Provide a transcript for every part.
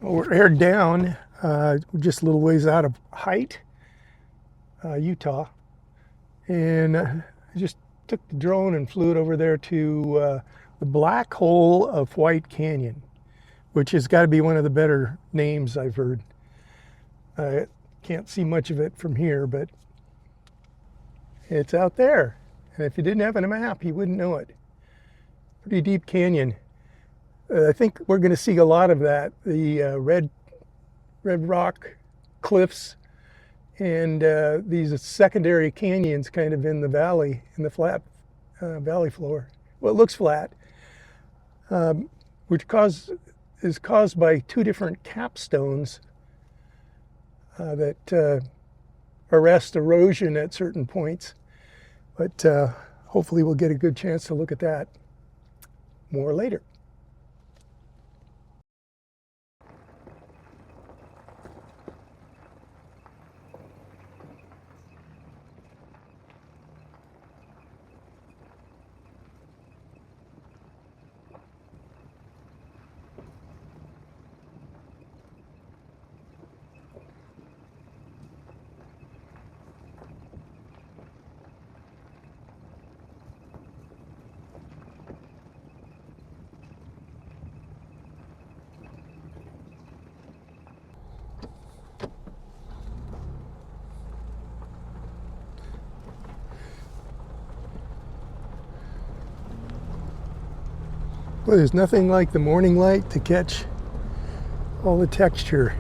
We're aired down just a little ways out of Height, Utah, and I just took the drone and flew it over there to the Black Hole of White Canyon, which has got to be one of the better names I've heard. I can't see much of it from here, but it's out there. And if you didn't have a map, you wouldn't know it. Pretty deep canyon. I think we're going to see a lot of that. The red rock cliffs and these secondary canyons kind of in the valley, in the flat valley floor. Well, it looks flat, which is caused by two different capstones that arrest erosion at certain points. But hopefully we'll get a good chance to look at that more later. Well, there's nothing like the morning light to catch all the texture.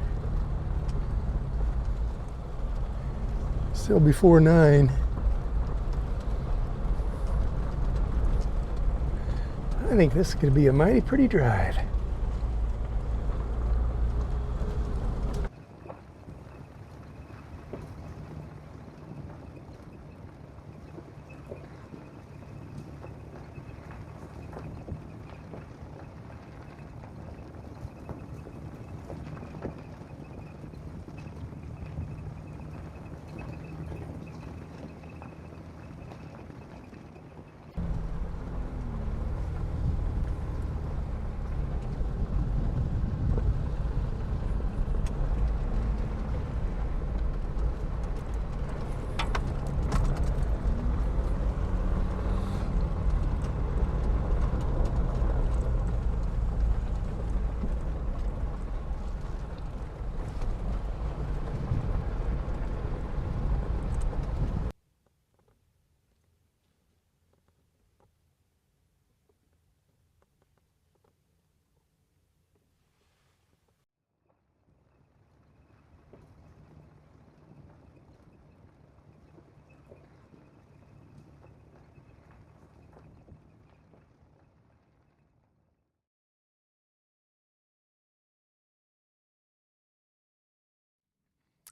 Still before 9. I think this is going to be a mighty pretty drive.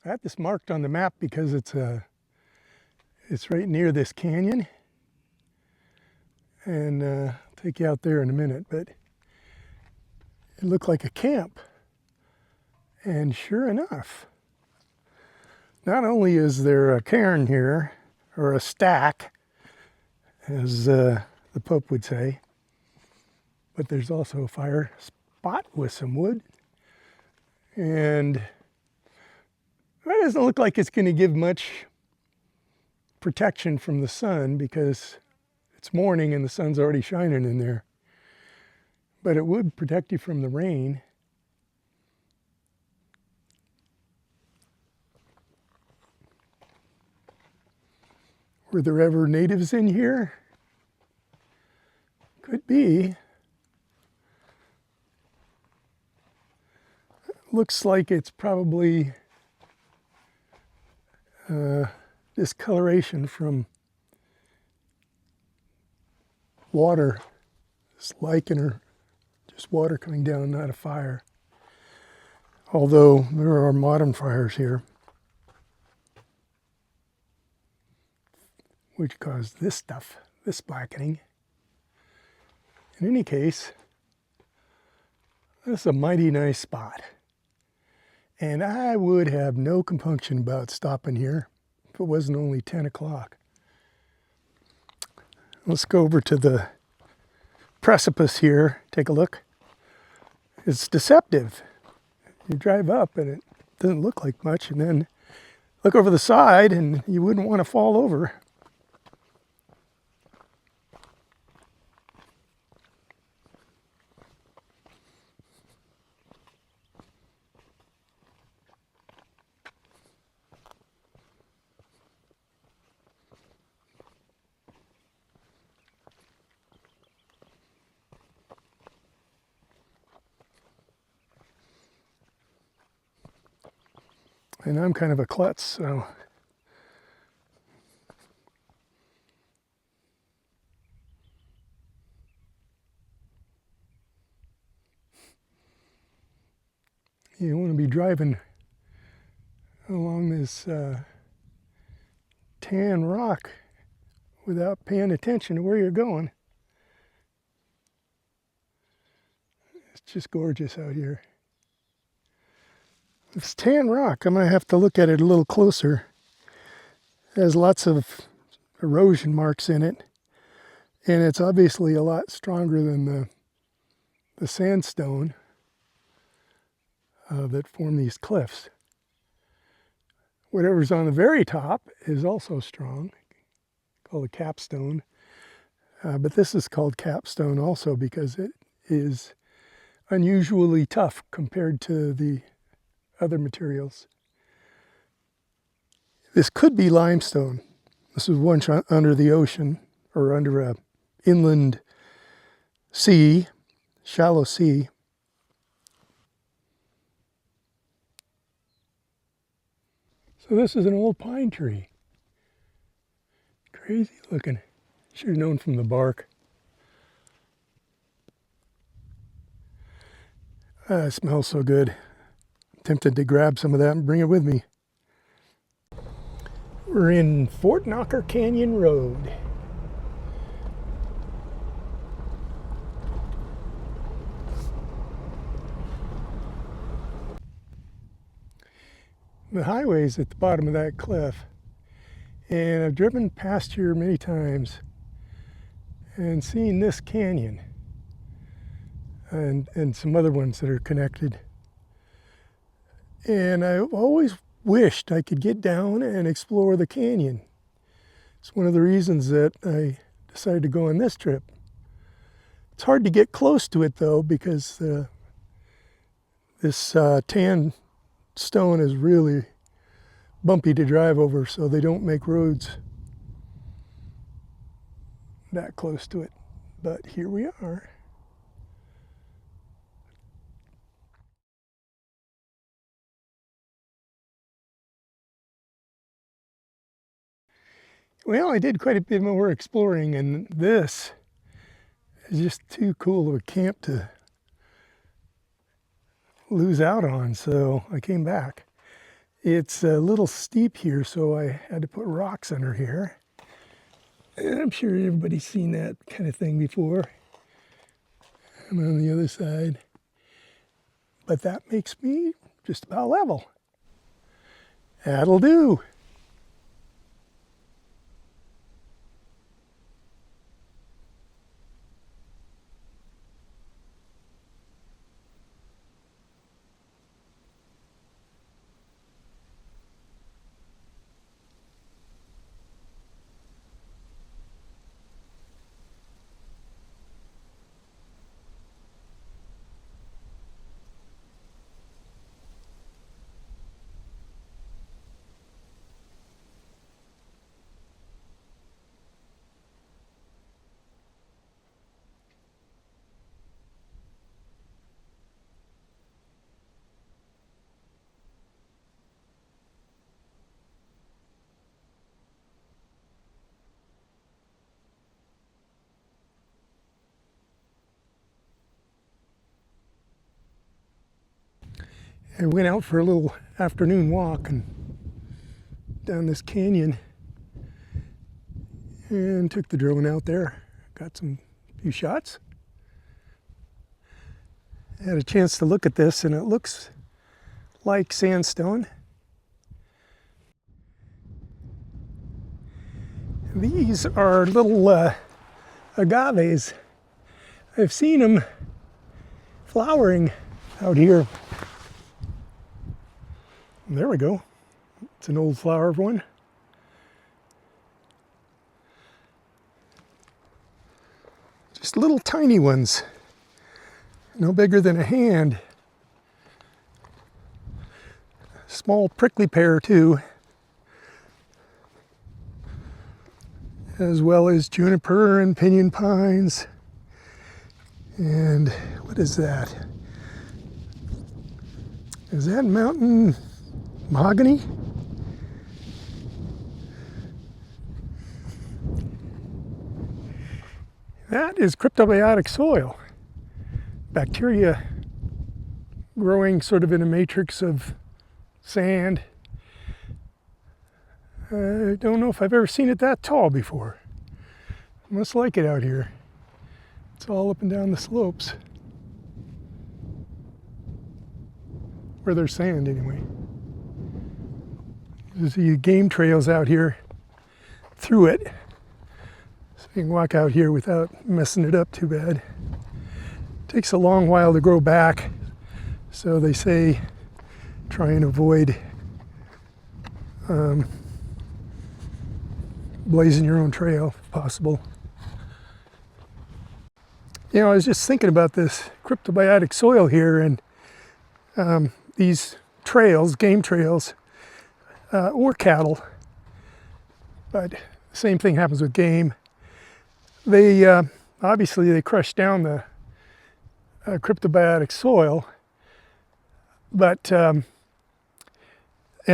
I have this marked on the map because it's right near this canyon, and I'll take you out there in a minute, but it looked like a camp. And sure enough, not only is there a cairn here, or a stack, as the Pope would say, but there's also a fire spot with some wood. And that doesn't look like it's going to give much protection from the sun because it's morning and the sun's already shining in there. But it would protect you from the rain. Were there ever natives in here? Could be. Looks like it's probably discoloration from water. It's lichen or just water coming down, not a fire. Although there are modern fires here, which caused this stuff, this blackening. In any case, this is a mighty nice spot. And I would have no compunction about stopping here if it wasn't only 10 o'clock. Let's go over to the precipice here, take a look. It's deceptive. You drive up and it doesn't look like much, and then look over the side and you wouldn't want to fall over. And I'm kind of a klutz, so you want to be driving along this tan rock without paying attention to where you're going. It's just gorgeous out here. This tan rock, I'm going to have to look at it a little closer. It has lots of erosion marks in it, and it's obviously a lot stronger than the sandstone that form these cliffs. Whatever's on the very top is also strong, called a capstone. But this is called capstone also because it is unusually tough compared to the other materials. This could be limestone. This is once under the ocean or under a inland sea, shallow sea. So this is an old pine tree. Crazy looking. Should have known from the bark. It smells so good. Tempted to grab some of that and bring it with me. We're in Fort Knocker Canyon Road. The highway's at the bottom of that cliff, and I've driven past here many times and seen this canyon and some other ones that are connected. And I always wished I could get down and explore the canyon. It's one of the reasons that I decided to go on this trip. It's hard to get close to it though, because this tan stone is really bumpy to drive over, so they don't make roads that close to it. But here we are. Well, I did quite a bit more exploring, and this is just too cool of a camp to lose out on, so I came back. It's a little steep here, so I had to put rocks under here. And I'm sure everybody's seen that kind of thing before. I'm on the other side. But that makes me just about level. That'll do. I went out for a little afternoon walk and down this canyon and took the drone out there. Got some few shots. I had a chance to look at this, and it looks like sandstone. These are little agaves. I've seen them flowering out here There we go. It's an old flower one. Just little tiny ones, no bigger than a hand. Small prickly pear too, as well as juniper and pinyon pines. And what is that? Is that mountain mahogany? That is cryptobiotic soil. Bacteria growing sort of in a matrix of sand. I don't know if I've ever seen it that tall before. I must like it out here. It's all up and down the slopes. Where there's sand anyway. There's the game trails out here through it. So you can walk out here without messing it up too bad. Takes a long while to grow back. So they say try and avoid blazing your own trail if possible. You know, I was just thinking about this cryptobiotic soil here, and these trails, game trails, or cattle, but the same thing happens with game. They obviously they crush down the cryptobiotic soil, but and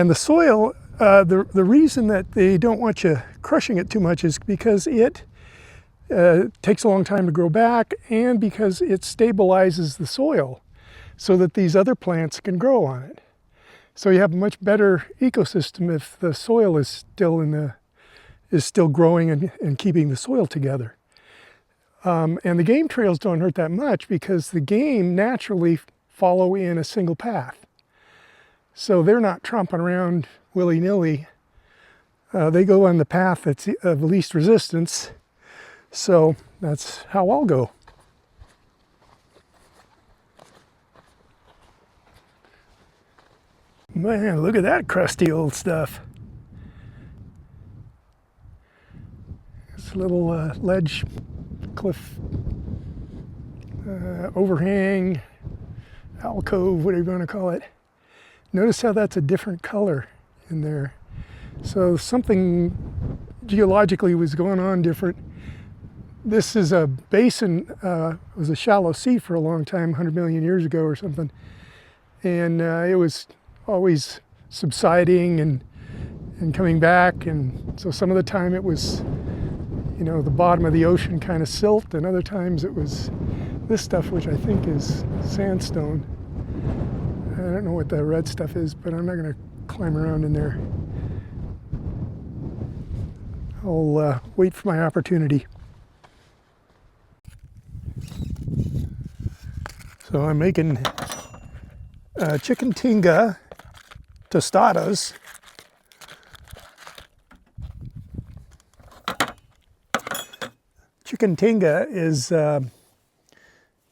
the soil, the reason that they don't want you crushing it too much is because it takes a long time to grow back, and because it stabilizes the soil so that these other plants can grow on it. So you have a much better ecosystem if the soil is still growing and keeping the soil together. And the game trails don't hurt that much because the game naturally follow in a single path. So they're not tromping around willy-nilly. They go on the path that's of least resistance. So that's how I'll go. Man, look at that crusty old stuff. This little ledge cliff overhang, alcove, whatever you want to call it. Notice how that's a different color in there. So something geologically was going on different. This is a basin, it was a shallow sea for a long time, 100 million years ago or something. And it was always subsiding and coming back. And so some of the time it was, you know, the bottom of the ocean kind of silt, and other times it was this stuff, which I think is sandstone. I don't know what the red stuff is, but I'm not going to climb around in there. I'll wait for my opportunity. So I'm making chicken tinga tostadas. Chicken tinga is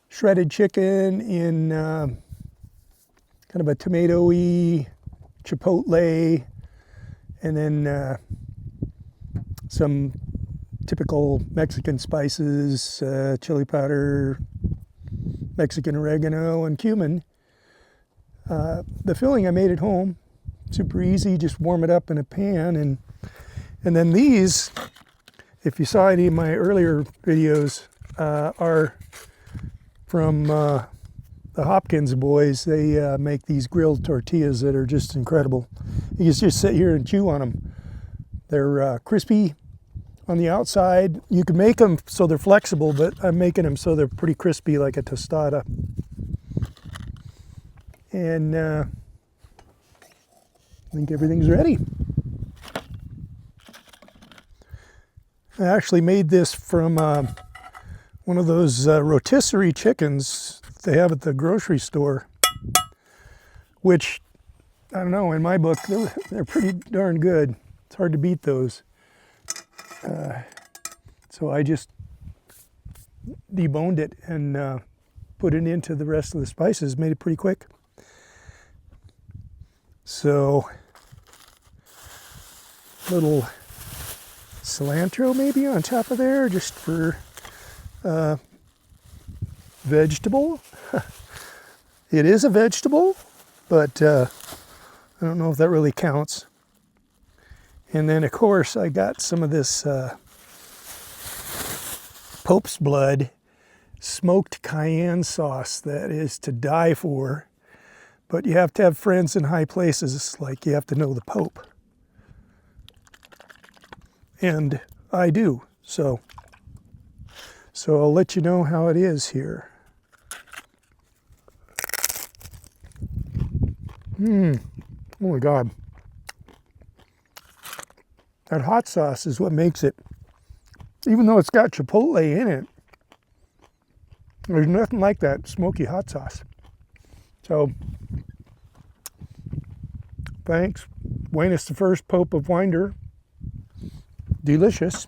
shredded chicken in kind of a tomato-y chipotle, and then some typical Mexican spices, chili powder, Mexican oregano, and cumin. The filling I made at home, super easy, just warm it up in a pan, and then these, if you saw any of my earlier videos, are from the Hopkins boys. They make these grilled tortillas that are just incredible. You can just sit here and chew on them. They're crispy on the outside. You can make them so they're flexible, but I'm making them so they're pretty crispy, like a tostada. And I think everything's ready. I actually made this from one of those rotisserie chickens they have at the grocery store, which, I don't know, in my book, they're pretty darn good. It's hard to beat those. So I just deboned it and put it into the rest of the spices, made it pretty quick. So, little cilantro maybe on top of there, just for vegetable. It is a vegetable, but I don't know if that really counts. And then, of course, I got some of this Pope's Blood smoked cayenne sauce that is to die for. But you have to have friends in high places, like you have to know the Pope. And I do, so I'll let you know how it is here. Oh my God. That hot sauce is what makes it, even though it's got chipotle in it, there's nothing like that smoky hot sauce. So, thanks. Buenos the First Pope of Winder. Delicious.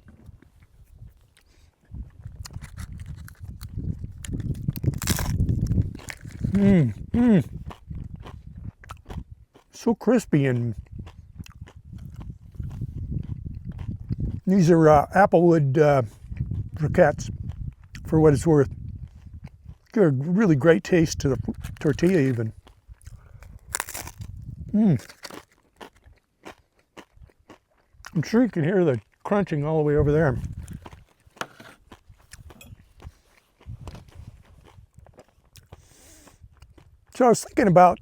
So crispy, and these are applewood briquettes, for what it's worth. Give a really great taste to the tortilla even. I'm sure you can hear the crunching all the way over there. So I was thinking about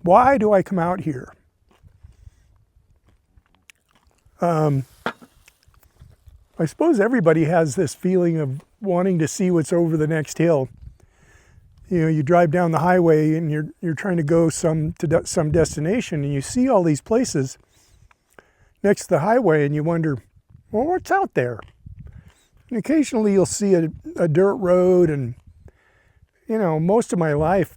why do I come out here? I suppose everybody has this feeling of wanting to see what's over the next hill. You know, you drive down the highway and you're trying to go to some destination, and you see all these places next to the highway, and you wonder, well, what's out there? And occasionally you'll see a dirt road, and you know, most of my life,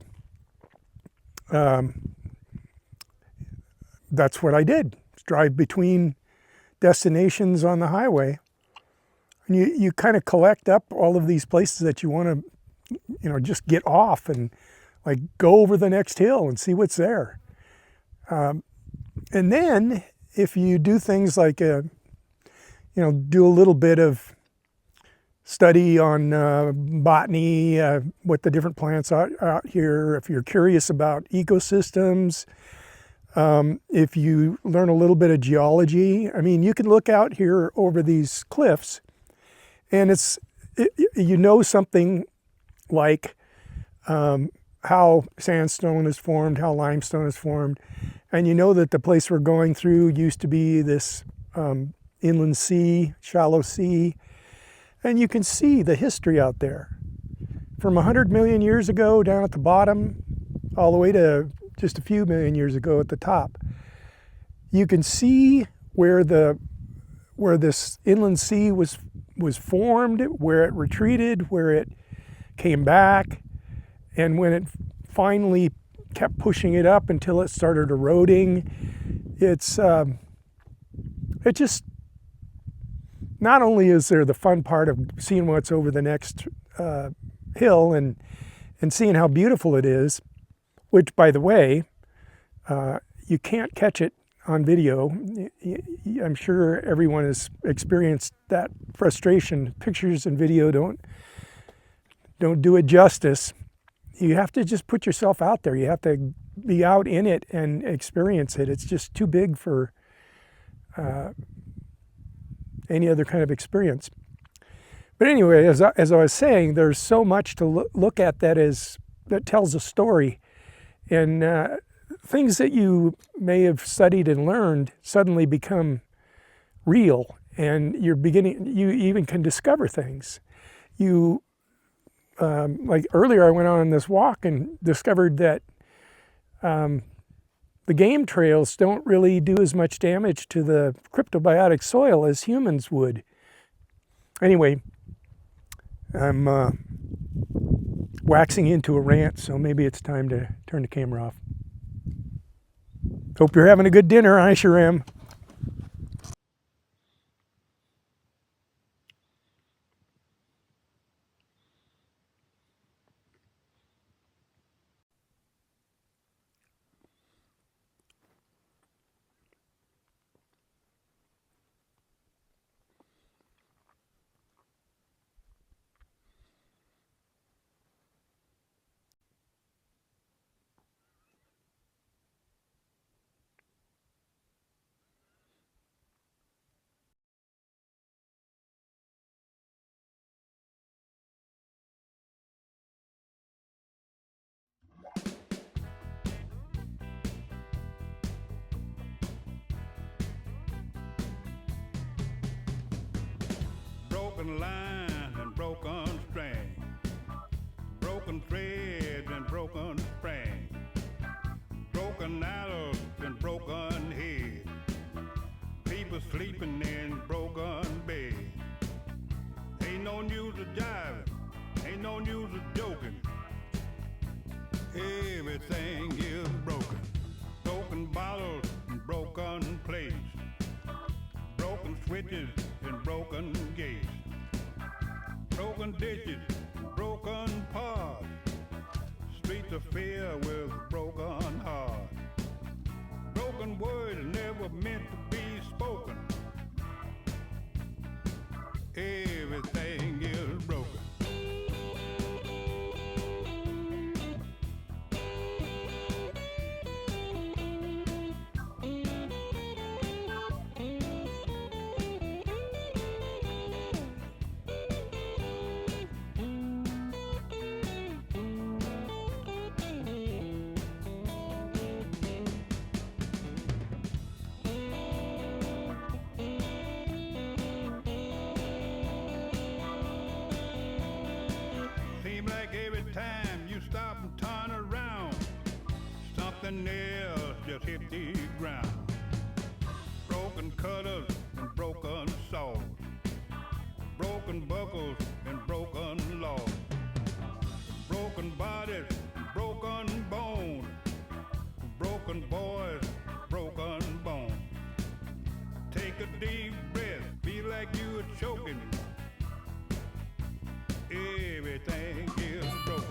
that's what I did, drive between destinations on the highway. And you kind of collect up all of these places that you want to, you know, just get off and like go over the next hill and see what's there. And then if you do things like, you know, do a little bit of study on botany, what the different plants are out here, if you're curious about ecosystems, if you learn a little bit of geology, I mean, you can look out here over these cliffs, and you know something like how sandstone is formed, how limestone is formed, and you know that the place we're going through used to be this inland sea, shallow sea, and you can see the history out there. From 100 million years ago down at the bottom, all the way to just a few million years ago at the top. You can see where this inland sea was formed, where it retreated, where it came back, and when it finally kept pushing it up until it started eroding. It just, not only is there the fun part of seeing what's over the next hill and seeing how beautiful it is, which, by the way, you can't catch it on video. I'm sure everyone has experienced that frustration. Pictures and video don't do it justice. You have to just put yourself out there. You have to be out in it and experience it. It's just too big for any other kind of experience. But anyway, as I was saying, there's so much to look at that tells a story. And things that you may have studied and learned suddenly become real, and you even can discover things. Like earlier, I went on this walk and discovered that the game trails don't really do as much damage to the cryptobiotic soil as humans would. Anyway, I'm waxing into a rant, so maybe it's time to turn the camera off. Hope you're having a good dinner. I sure am. broken lines and broken strings, broken threads and broken springs, broken arrows and broken heads, people sleeping in broken beds. Ain't no use of jiving, ain't no use of joking. Everything is broken. Broken bottles and broken plates, broken switches and broken gates, broken dishes and broken pots, streets of fear with broken hearts, broken words never meant to be spoken. Everything is broken. Something else just hit the ground. Broken cutters and broken saws, broken buckles and broken laws, broken bodies, broken bones, broken boys, broken bones. Take a deep breath, feel like you are choking. Everything is broken.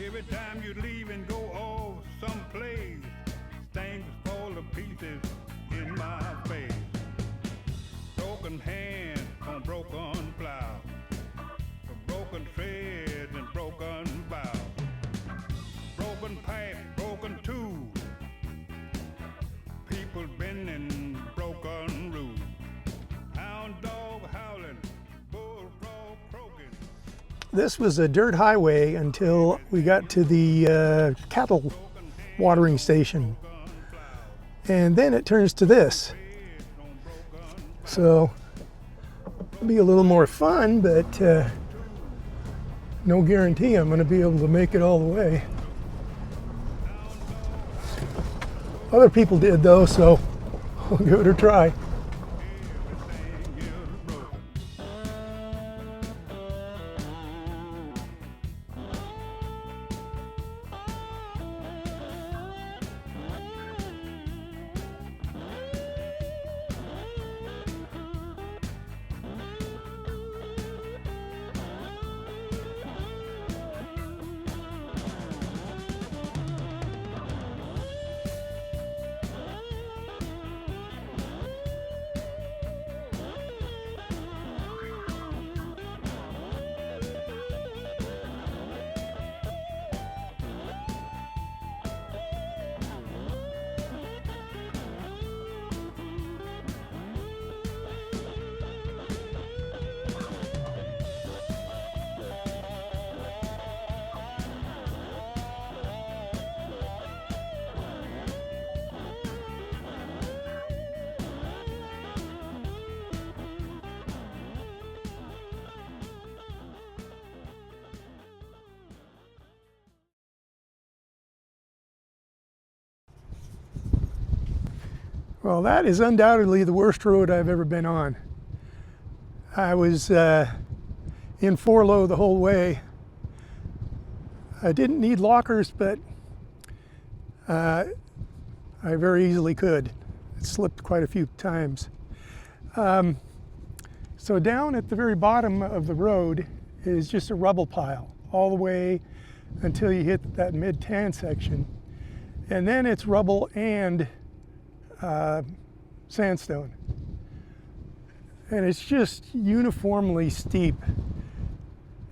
Every time you leave and go off someplace, things fall to pieces in my face. Broken hands on broken plow, broken threads and broken bow, broken pipe, broken tools, people bending broken rules, hound dog howling, bullfrog croaking. This was a dirt highway until we got to the cattle watering station. And then it turns to this. So it'll be a little more fun, but no guarantee I'm going to be able to make it all the way. Other people did though, so I'll give it a try. Well, that is undoubtedly the worst road I've ever been on. I was in 4-low the whole way. I didn't need lockers, but I very easily could. It slipped quite a few times. So down at the very bottom of the road is just a rubble pile all the way until you hit that mid-tan section. And then it's rubble and sandstone. And it's just uniformly steep.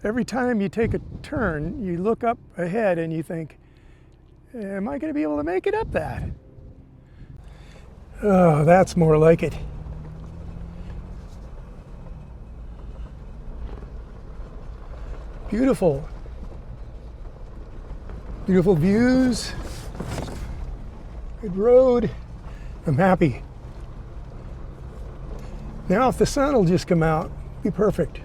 Every time you take a turn, you look up ahead and you think, Am I going to be able to make it up that? Oh, that's more like it. Beautiful. Beautiful views. Good road. I'm happy. Now if the sun will just come out, be perfect.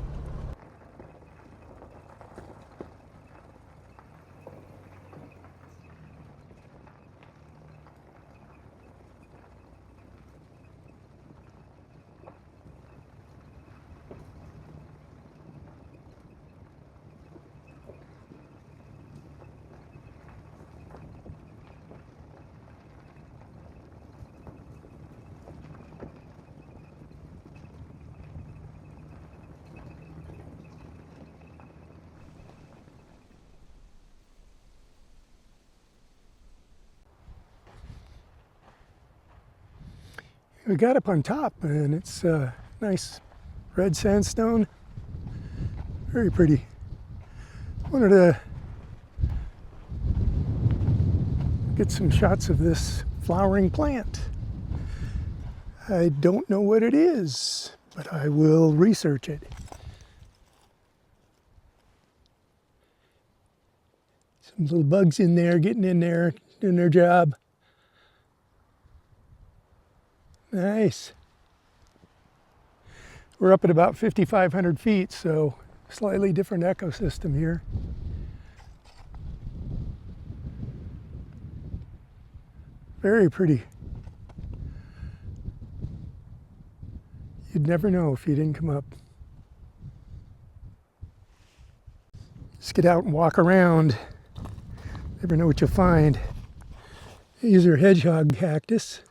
We got up on top and it's nice red sandstone. Very pretty. Wanted to get some shots of this flowering plant. I don't know what it is, but I will research it. Some little bugs in there, getting in there, doing their job. Nice. We're up at about 5,500 feet, so slightly different ecosystem here. Very pretty. You'd never know if you didn't come up. Just get out and walk around. Never know what you'll find. These are hedgehog cactus.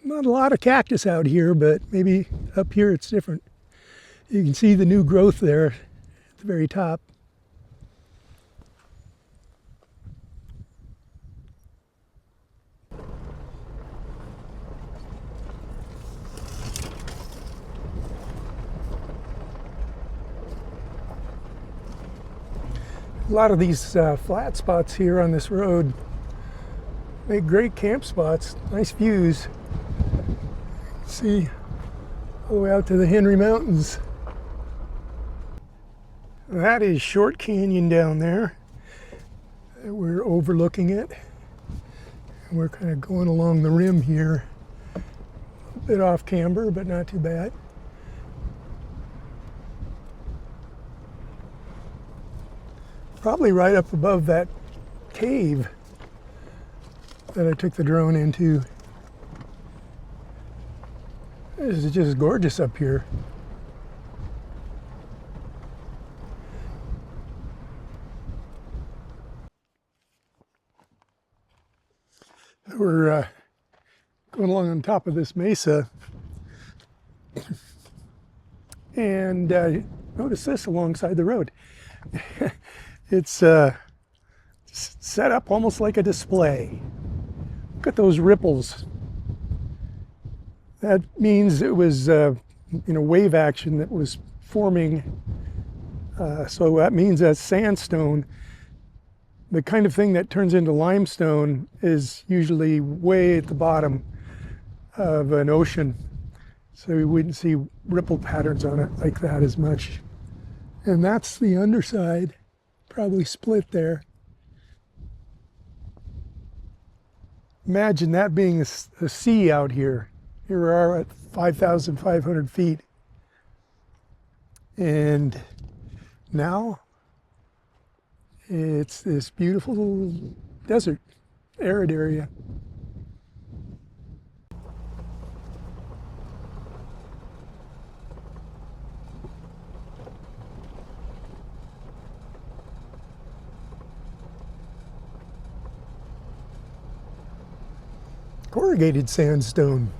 Not a lot of cactus out here, but maybe up here it's different. You can see the new growth there at the very top. A lot of these flat spots here on this road make great camp spots, nice views. See all the way out to the Henry Mountains. That is Short Canyon down there. We're overlooking it. And we're kind of going along the rim here. A bit off camber, but not too bad. Probably right up above that cave that I took the drone into. This is just gorgeous up here. We're going along on top of this mesa, and notice this alongside the road. It's set up almost like a display. Look at those ripples. That means it was wave action that was forming. So that means that sandstone, the kind of thing that turns into limestone, is usually way at the bottom of an ocean. So we wouldn't see ripple patterns on it like that as much. And that's the underside, probably split there. Imagine that being the sea out here. Here we are at 5,500 feet. And now it's this beautiful desert, arid area. Corrugated sandstone.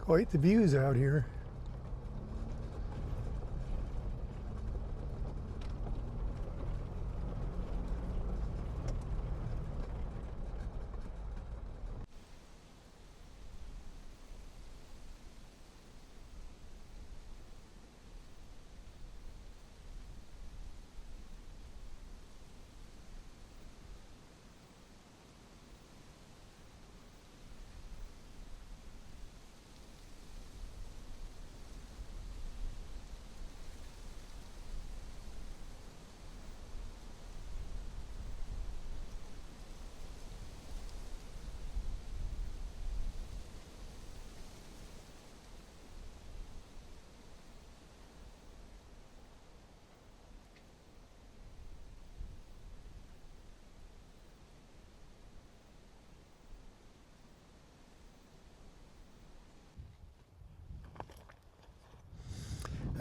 Quite the views out here.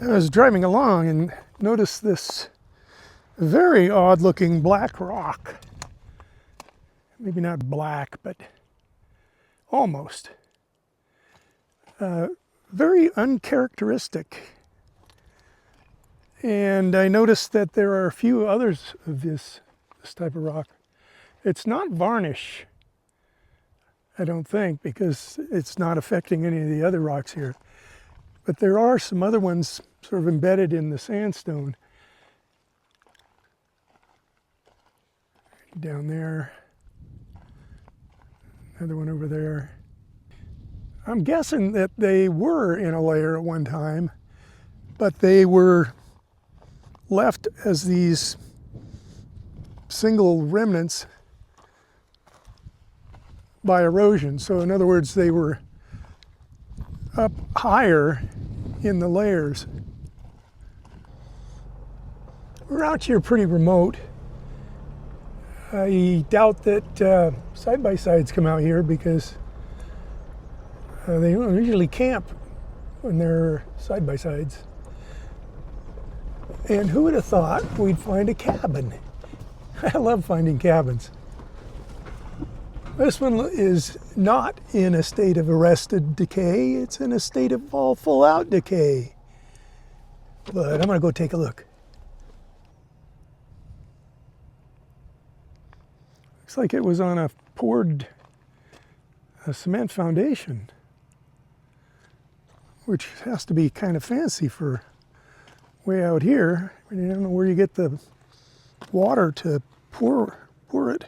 I was driving along and noticed this very odd looking black rock. Maybe not black, but almost. Very uncharacteristic. And I noticed that there are a few others of this type of rock. It's not varnish, I don't think, because it's not affecting any of the other rocks here. But there are some other ones sort of embedded in the sandstone. Down there. Another one over there. I'm guessing that they were in a layer at one time, but they were left as these single remnants by erosion. So in other words, they were up higher in the layers. We're out here pretty remote. I doubt that side-by-sides come out here because they don't usually camp when they're side-by-sides. And who would have thought we'd find a cabin? I love finding cabins. This one is not in a state of arrested decay. It's in a state of all full out decay. But I'm gonna go take a look. Looks like it was on a poured cement foundation, which has to be kind of fancy for way out here. I mean, you don't know where you get the water to pour it.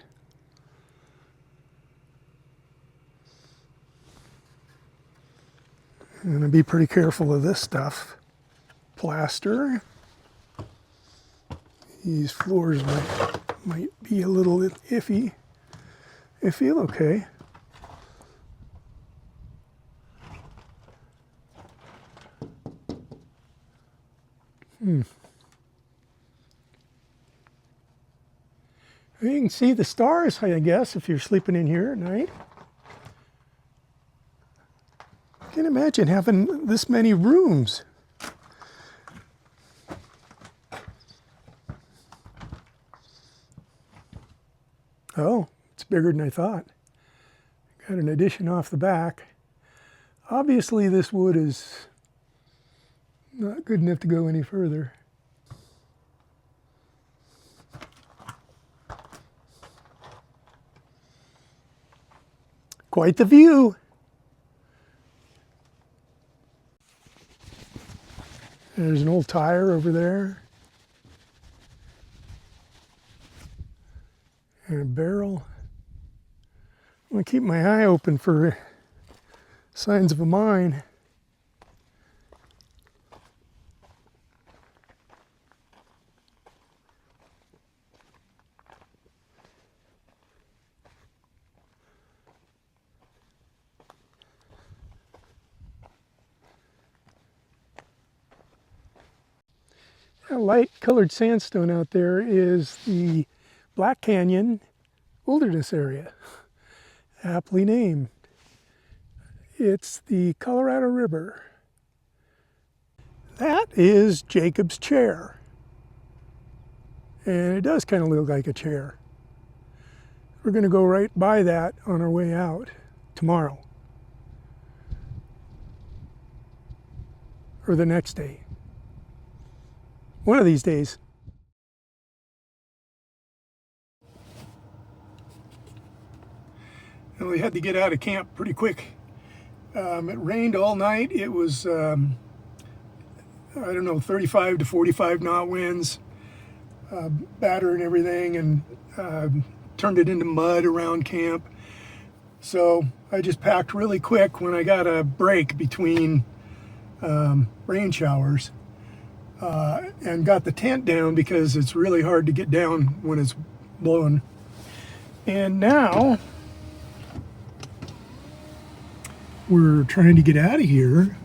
I'm gonna be pretty careful of this stuff. Plaster. These floors might be a little iffy. They feel okay. You can see the stars, I guess, if you're sleeping in here at night. I can't imagine having this many rooms. Oh, it's bigger than I thought. Got an addition off the back. Obviously, this wood is not good enough to go any further. Quite the view. There's an old tire over there. And a barrel. I'm gonna keep my eye open for signs of a mine. That light colored sandstone out there is the Black Canyon wilderness area, aptly named. It's the Colorado River. That is Jacob's chair. And it does kind of look like a chair. We're going to go right by that on our way out tomorrow. Or the next day. One of these days. And we had to get out of camp pretty quick. It rained all night. It was, I don't know, 35 to 45 knot winds, battering everything, and turned it into mud around camp. So I just packed really quick when I got a break between rain showers, and got the tent down because it's really hard to get down when it's blowing. And now we're trying to get out of here,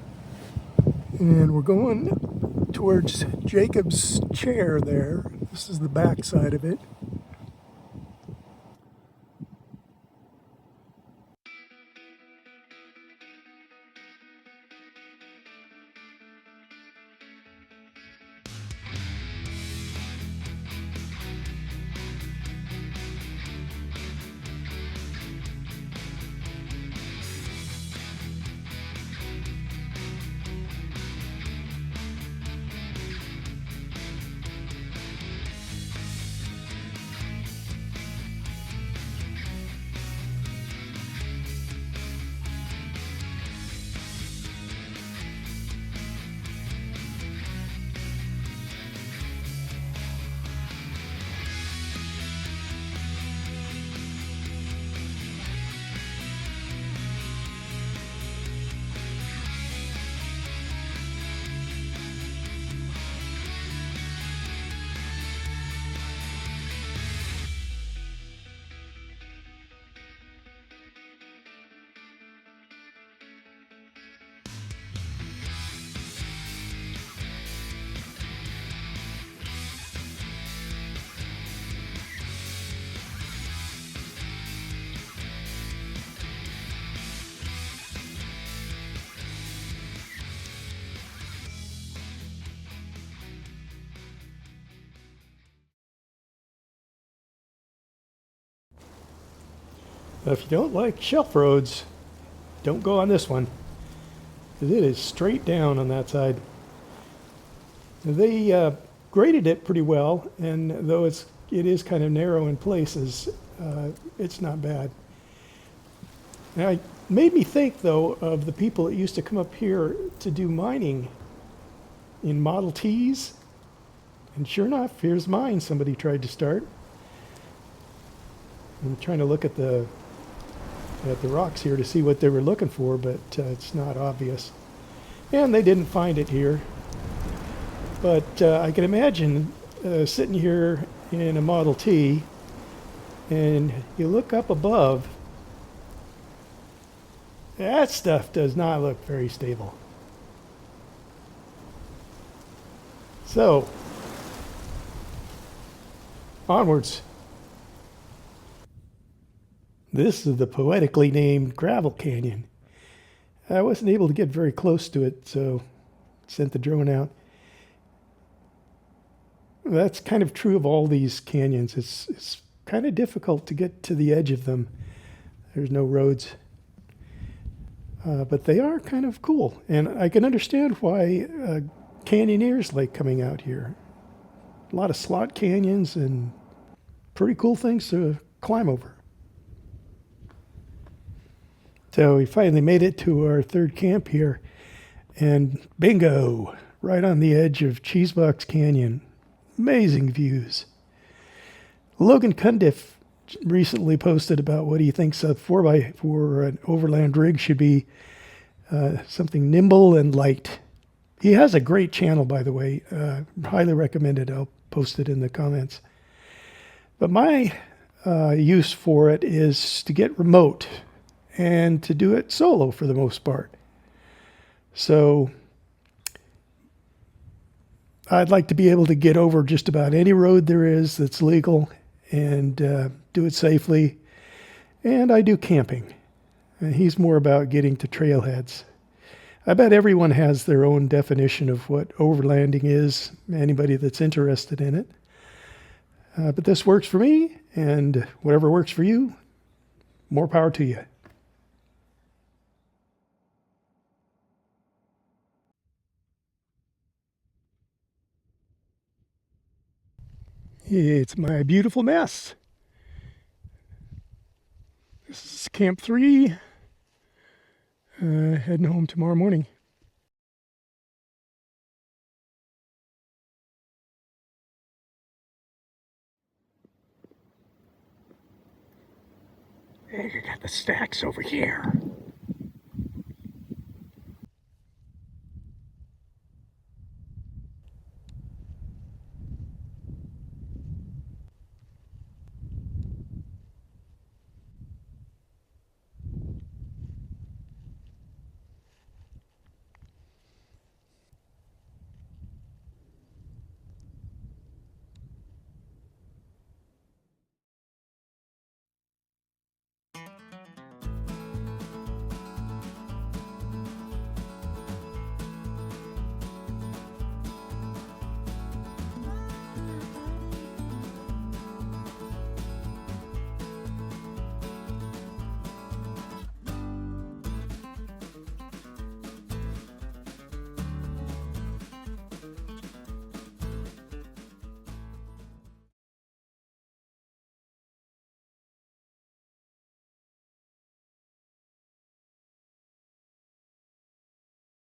and we're going towards Jacob's chair there. This is the back side of it. If you don't like shelf roads, don't go on this one, because it is straight down on that side. They graded it pretty well, and though it is kind of narrow in places, it's not bad. Now, it made me think, though, of the people that used to come up here to do mining in Model Ts. And sure enough, here's mine somebody tried to start. I'm trying to look at the rocks here to see what they were looking for, but it's not obvious. And they didn't find it here. But I can imagine sitting here in a Model T, and you look up above, that stuff does not look very stable. So, onwards. This is the poetically named Gravel Canyon. I wasn't able to get very close to it, so sent the drone out. That's kind of true of all these canyons. It's kind of difficult to get to the edge of them. There's no roads. But they are kind of cool. And I can understand why canyoneers like coming out here. A lot of slot canyons and pretty cool things to climb over. So we finally made it to our third camp here. And bingo, right on the edge of Cheesebox Canyon. Amazing views. Logan Cundiff recently posted about what he thinks a 4x4 or an overland rig should be. Something nimble and light. He has a great channel, by the way. Highly recommend it. I'll post it in the comments. But my use for it is to get remote and to do it solo for the most part. So I'd like to be able to get over just about any road there is that's legal and do it safely. And I do camping. And he's more about getting to trailheads. I bet everyone has their own definition of what overlanding is, anybody that's interested in it. But this works for me, and whatever works for you, more power to you. It's my beautiful mess. This is Camp 3. Heading home tomorrow morning. And you got the stacks over here.